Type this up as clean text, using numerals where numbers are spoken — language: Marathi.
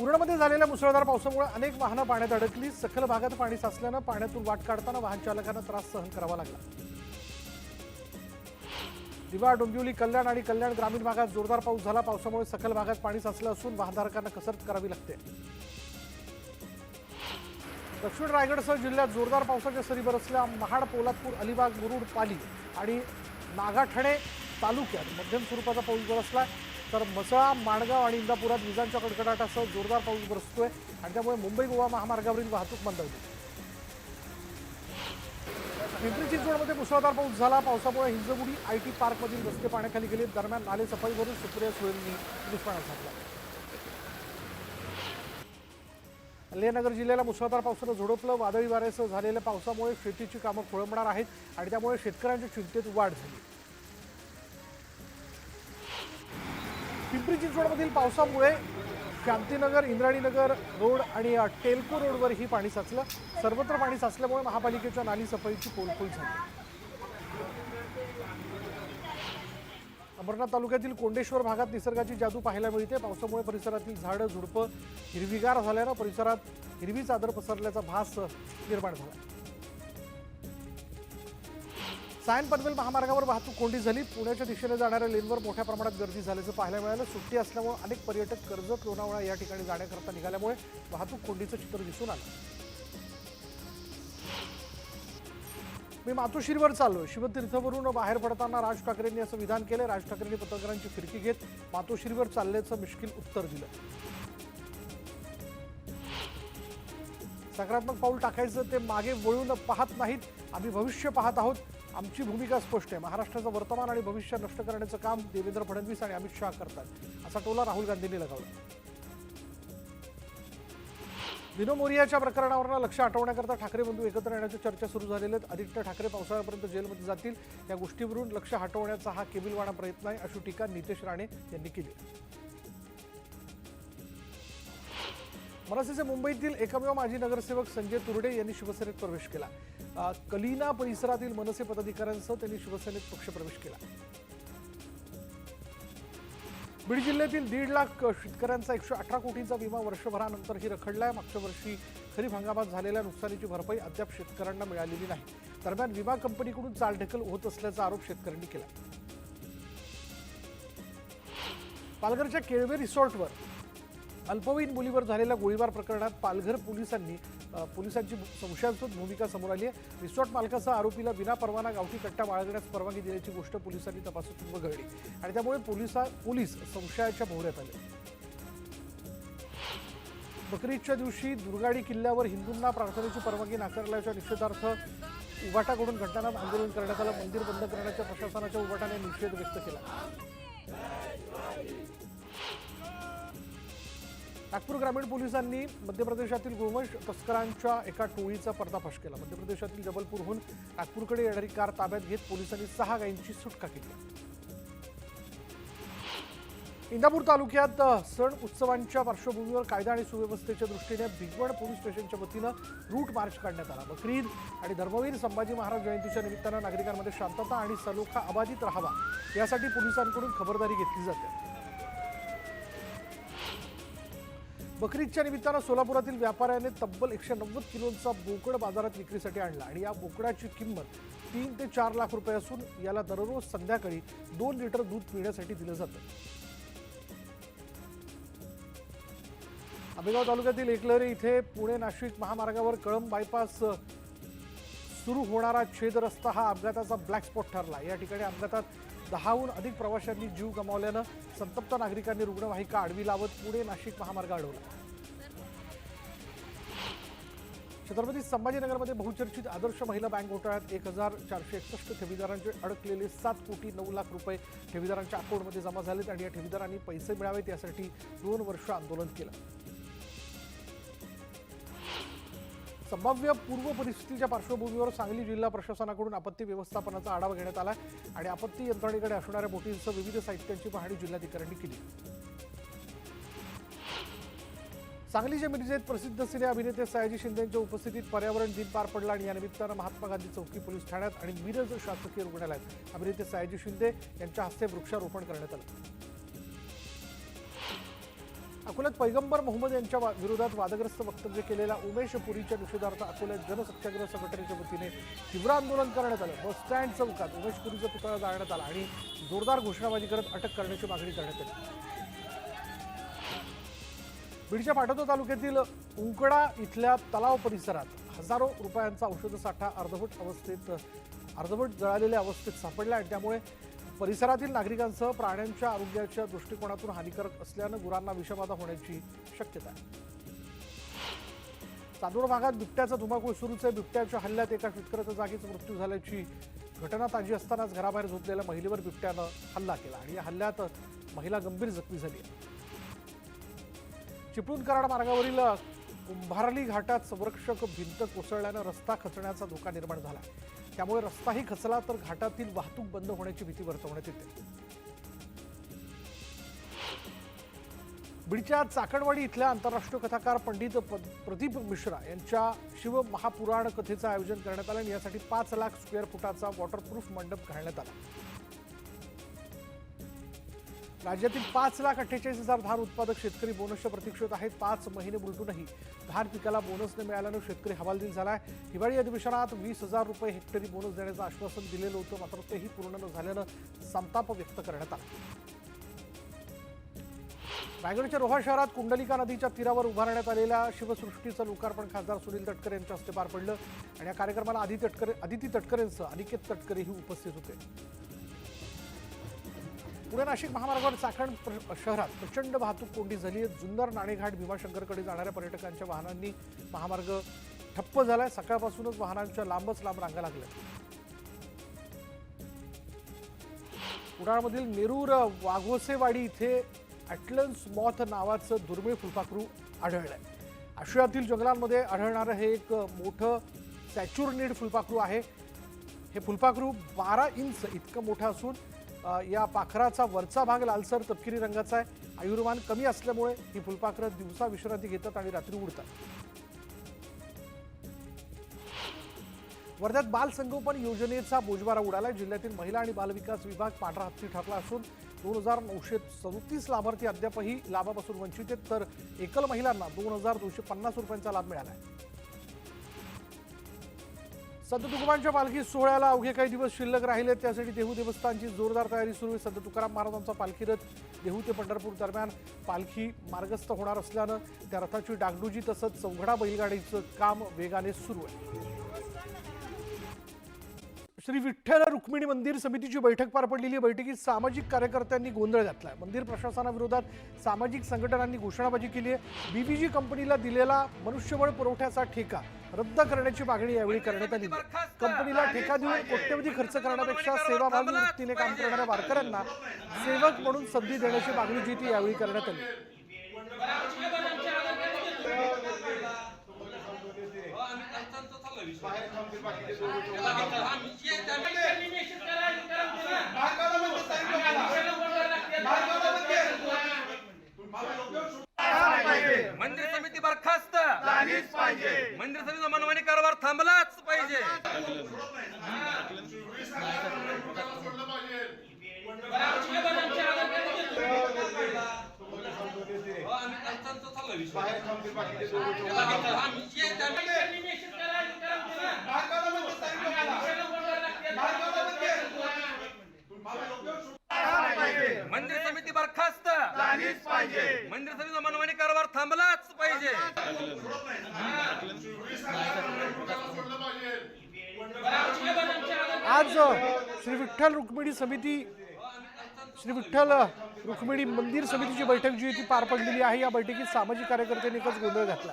उरणमध्ये झालेल्या मुसळधार पावसामुळे अनेक वाहनं पाण्यात अडकली। सखल भागात पाणी साचल्यानं पाण्यातून वाट काढताना वाहन चालकांना त्रास सहन करावा लागला। दिवा, डोंबिवली, कल्याण आणि कल्याण ग्रामीण भागात जोरदार पाऊस झाला। पावसामुळे सखल भागात पाणी साचलं असून वाहनधारकांना कसरत करावी लागते। दक्षिण रायगडसह जिल्ह्यात जोरदार पावसाच्या सरी बरसल्या। महाड, पोलादपूर, अलिबाग, मुरुड, पाली आणि नागाठणे तालुक्यात मध्यम स्वरूपाचा पाऊस बरसला, तर मसळा, माणगाव आणि इंदापुरात विजांच्या कडकडाटासह जोरदार पाऊस बरसतोय आणि त्यामुळे मुंबई गोवा महामार्गावरील वाहतूक मंदावली। पिंपरी चिंचवडमध्ये मुसळधार पाऊस झाला। पावसामुळे हिंजवडी आयटी पार्कमधील रस्ते पाण्याखाली गेले। दरम्यान नाले सफाईवरून सुप्रिया सुळेंनी निष्पाणा घातला। अहमदनगर जिल्ह्याला मुसळधार पावसानं झोडपलं। वादळी वाऱ्यासह झालेल्या पावसामुळे शेतीची कामं खोळंबणार आहेत आणि त्यामुळे शेतकऱ्यांच्या चिंतेत वाढ झाली। पिंपरी चिंचवडमधील पावसामुळे शांतीनगर, इंद्राणीनगर रोड आणि टेल्को रोडवरही पाणी साचलं। सर्वत्र पाणी साचल्यामुळे महापालिकेच्या नाली सफाईची पोलखोल झाली। अंबरनाथ तालुक्यातील कोंडेश्वर भागात निसर्गाची जादू पाहायला मिळते। पावसामुळे परिसरातील झाडं झुडपं हिरवीगार झाल्यानं परिसरात हिरवी चादर पसरल्याचा भास निर्माण झाला। सायन पनवेल महामार्गावर वाहतूक कोंडी झाली। पुण्याच्या दिशेने जाणाऱ्या लेनवर मोठ्या प्रमाणात गर्दी झाल्याचं पाहायला मिळालं। सुट्टी असल्यामुळे अनेक पर्यटक कर्जत, लोणावळा या ठिकाणी जाण्याकरता निघाल्यामुळे वाहतूक कोंडीचं चित्र दिसून आलं। मी मातोश्रीवर चाललोय। शिवतीर्थवरून बाहेर पडताना राज ठाकरेंनी असं विधान केलं। राज ठाकरेंनी पत्रकारांची फिरकी घेत मातोश्रीवर चालल्याचं मिश्किल उत्तर दिलं। सकारात्मक पाऊल टाकायचं ते मागे वळून पाहत नाहीत, आम्ही भविष्य पाहत आहोत। आमची भूमिका स्पष्ट आहे। महाराष्ट्राचं वर्तमान आणि भविष्य नष्ट करण्याचं काम देवेंद्र फडणवीस आणि अमित शहा करतात, असा टोला राहुल गांधींनी लगावला। विनो मोरियाच्या प्रकरणावर लक्ष हटवण्याकरता ठाकरे बंधू एकत्र येण्याच्या चर्चा सुरू झालेल्या आहेत। आदित्य ठाकरे पावसाळ्यापर्यंत जेलमध्ये जातील, या गोष्टीवरून लक्ष हटवण्याचा हा केबिलवाणा प्रयत्न आहे, अशी टीका नितेश राणे यांनी केली। मनसेचे मुंबईतील एकमेव माजी नगरसेवक संजय तुरडे यांनी शिवसेनेत प्रवेश केला। कलिना परिसरातील मनसे पदाधिकाऱ्यांसह त्यांनी शिवसेनेत पक्षप्रवेश केला। बीड जिल्ह्यातील 1.5 लाख शेतकऱ्यांचा 118 कोटींचा विमा वर्षभरानंतरही रखडलाय। मागच्या वर्षी खरीप हंगामात झालेल्या नुकसानीची भरपाई अद्याप शेतकऱ्यांना मिळालेली नाही। दरम्यान विमा कंपनीकडून चालढकल होत असल्याचा आरोप शेतकऱ्यांनी केला। पालघरच्या केळवे रिसॉर्टवर अल्पवयीन मुलीवर झालेल्या गोळीबार प्रकरणात पालघर पोलिसांची संशयास्पद भूमिका समोर आली आहे। रिसॉर्ट मालकासह आरोपीला विनापरवाना गावठी कट्टा बाळगण्यास परवानगी दिल्याची गोष्ट पोलिसांनी तपासातून वगळली आणि त्यामुळे पोलीस संशयाच्या भोवऱ्यात आले। बकरी ईदच्या दिवशी दुर्गाडी किल्ल्यावर हिंदूंना प्रार्थनेची परवानगी नाकारल्याच्या निषेधार्थ उभाटाकडून घंटानाद आंदोलन करण्यात आलं। मंदिर बंद करण्याच्या प्रशासनाच्या उभाटाने निषेध व्यक्त केला। नागपूर ग्रामीण पोलिसांनी मध्य प्रदेशातील गोवंश तस्करांच्या एका टोळीचा पर्दाफाश केला। मध्य प्रदेशातील जबलपूरहून नागपूरकडे येणारी कार ताब्यात घेत पोलिसांनी 6 गायींची सुटका केली। इंदापूर तालुक्यात सण उत्सवांच्या पार्श्वभूमीवर कायदा आणि सुव्यवस्थेच्या दृष्टीने भिगवण पोलीस स्टेशनच्या वतीनं रूट मार्च काढण्यात आला। बकरी ईद आणि धर्मवीर संभाजी महाराज जयंतीच्या निमित्तानं नागरिकांमध्ये शांतता आणि सलोखा अबाधित राहावा यासाठी पोलिसांकडून खबरदारी घेतली जाते। बकरी ईदच्या निमित्तानं सोलापुरातील व्यापाऱ्याने तब्बल 190 किलोचा बोकड बाजारात विक्रीसाठी आणला आणि या बोकडाची किंमत 3 ते 4 लाख रुपये असून याला दररोज संध्याकाळी 2 लिटर दूध पिण्यासाठी दिलं जातं। आंबेगाव तालुक्यातील एकलहरे इथे पुणे नाशिक महामार्गावर कळंब बायपास सुरू होणारा छेद रस्ता हा अपघाताचा ब्लॅक स्पॉट ठरला। या ठिकाणी अपघातात 10हून अधिक प्रवाशांनी जीव गमावल्यानं संतप्त नागरिकांनी रुग्णवाहिका आडवी लावत पुणे नाशिक महामार्ग अडवला। छत्रपती संभाजीनगरमध्ये बहुचर्चित आदर्श महिला बँक घोटाळ्यात 1461 ठेवीदारांचे अडकलेले 7 कोटी 9 लाख रुपये ठेवीदारांच्या अकाउंटमध्ये जमा झालेत आणि या ठेवीदारांनी पैसे मिळावेत यासाठी 2 वर्ष आंदोलन केलं। संभाव्य पूर्व परिस्थितीच्या पार्श्वभूमीवर सांगली जिल्हा प्रशासनाकडून आपत्ती व्यवस्थापनाचा आढावा घेण्यात आला आणि आपत्ती यंत्रणेकडे असणाऱ्या बोटींसह विविध साहित्यांची पाहणी जिल्हाधिकाऱ्यांनी केली। सांगलीच्या मिरजेत प्रसिद्ध सिने अभिनेते सयाजी शिंदेंच्या उपस्थितीत पर्यावरण दिन पार पडला आणि या निमित्तानं महात्मा गांधी चौकी पोलीस ठाण्यात आणि मिरज शासकीय रुग्णालयात अभिनेते सयाजी शिंदे यांच्या हस्ते वृक्षारोपण करण्यात आलं। अकोल्यात पैगंबर मोहम्मद यांच्या विरोधात वादग्रस्त वक्तव्य केलेल्या उमेश पुरीच्या निषेधार्थ अकोल्यात जनसत्याग्रह संघटनेच्या वतीने तीव्र आंदोलन करण्यात आलं। बस स्टँड चौकात उमेश पुरीचा पुतळा जाळण्यात आला आणि जोरदार घोषणाबाजी करत अटक करण्याची मागणी करण्यात आली। बीडच्या पाटोदा तालुक्यातील उंकडा इथल्या तलाव परिसरात हजारो रुपयांचा औषध साठा अर्धवट जळालेल्या अवस्थेत सापडला आणि त्यामुळे परिसरातील नागरिकांसह प्राण्यांच्या आरोग्याच्या दृष्टिकोनातून हानिकारक असल्यानं गुरांना विषबाधा होण्याची शक्यता आहे। चांदोड भागात बिबट्याचा धुमाकूळ सुरूच आहे। बिबट्याच्या हल्ल्यात एका शेतकऱ्याचा जागीच मृत्यू झाल्याची घटना ताजी असतानाच घराबाहेर झोपलेल्या महिलेवर बिबट्यानं हल्ला केला आणि या हल्ल्यात महिला गंभीर जखमी झाली आहे। चिपळूण कराड मार्गावरील कुंभारली घाटात संरक्षक भिंत कोसळल्यानं रस्ता खचण्याचा धोका निर्माण झाला। त्यामुळे रस्ताही खचला तर घाटातील वाहतूक बंद होण्याची भीती वर्तवण्यात येते। बीडच्या चाकणवाडी इथल्या आंतरराष्ट्रीय कथाकार पंडित प्रदीप मिश्रा यांच्या शिव महापुराण कथेचं आयोजन करण्यात आलं आणि यासाठी 5 लाख स्क्वेअर फुटाचा वॉटरप्रूफ मंडप घालण्यात आला। राज्यातील 5,48,000 धान उत्पादक शेतकरी बोनसच्या प्रतीक्षेत आहेत। 5 महिने उलटूनही धान पिकाला बोनस न मिळाल्यानं शेतकरी हवालदिल झालाय। हिवाळी अधिवेशनात 20,000 रुपये हेक्टरी बोनस देण्याचं आश्वासन दिलेलं होतं, मात्र तेही पूर्ण न झाल्यानं संताप व्यक्त करण्यात आला। रायगडच्या रोहा शहरात कुंडलिका नदीच्या तीरावर उभारण्यात आलेल्या शिवसृष्टीचं लोकार्पण खासदार सुनील तटकरे यांच्या हस्ते पार पडलं आणि या कार्यक्रमाला आदिती तटकरेंसह अनिकेत तटकरेही उपस्थित होते। पुणे नाशिक महामार्गावर चाकण शहरात प्रचंड वाहतूक कोंडी झाली आहे। जुन्नर नाणेघाट भीमाशंकरकडे जाणाऱ्या पर्यटकांच्या वाहनांनी महामार्ग ठप्प झालाय। सकाळपासूनच वाहनांच्या लांबच लांब रांगा लागल्या। कुडाळमधील नेरूर वाघोसेवाडी इथे ॲटलन्स मॉथ नावाचं दुर्मिळ फुलपाखरू आढळलंय। आशियातील जंगलांमध्ये आढळणारं हे एक मोठं सॅच्युरनिड फुलपाखरू आहे। हे फुलपाखरू 12 इंच इतकं मोठं असून या पाखराचा वरचा भाग लालसर तपकिरी रंगाचा आहे। आयुर्मान कमी असल्यामुळे ही फुलपाखरं दिवसा विश्रांती घेतात आणि रात्री उडतात। वर्ध्यात बाल संगोपन योजनेचा बोजवारा उडाला। जिल्ह्यातील महिला आणि बालविकास विभाग पांढरा हत्ती ठरला असून 2,937 लाभार्थी अद्यापही लाभापासून वंचित आहेत, तर एकल महिलांना 2,250 रुपयांचा लाभ मिळाला आहे। संत तुकारामांच्या पालखी सोहळ्याला अवघे काही दिवस शिल्लक राहिले, त्यासाठी देहू देवस्थानची जोरदार तयारी सुरू आहे। संत तुकाराम महाराजांचा पालखी रथ देहू ते पंढरपूर दरम्यान पालखी मार्गस्थ होणार असल्यानं त्या रथाची डागडुजी तसंच चौघडा बैलगाडीचं काम वेगाने सुरू आहे। श्री विठ्ठल रुक्मिणी मंदिर समितीची बैठक पार पडलेली। बैठकीत सामाजिक कार्यकर्त्यांनी गोंधळ घातलाय। मंदिर प्रशासनाविरोधात सामाजिक संघटनांनी घोषणाबाजी केली आहे। बीबीजी कंपनीला दिलेला मनुष्यबळ पुरवठ्याचा ठेका रद्द करण्याची मागणी यावेळी करण्यात आली। कंपनीला ठेका देऊन कोट्यवधी खर्च करण्यापेक्षा सेवाभावी वृत्तीने काम करणाऱ्या वारकऱ्यांना सेवक म्हणून संधी देण्याची मागणी जी ती यावेळी करण्यात आली। मंदिर समिती बरखास्त झालीच पाहिजे। मंदिर समितीचा मनमानी कारभार थांबलाच पाहिजे। मंदिर समिती बरखास्त झालीच पाहिजे। मंदिर समितीचा मनमानी कारभार थांबलाच पाहिजे। आज श्री विठ्ठल रुक्मिणी मंदिर समितीची बैठक जी ती पार पडलेली आहे। या बैठकीत सामाजिक कार्यकर्त्यांनी एकच गोंधळ घातला।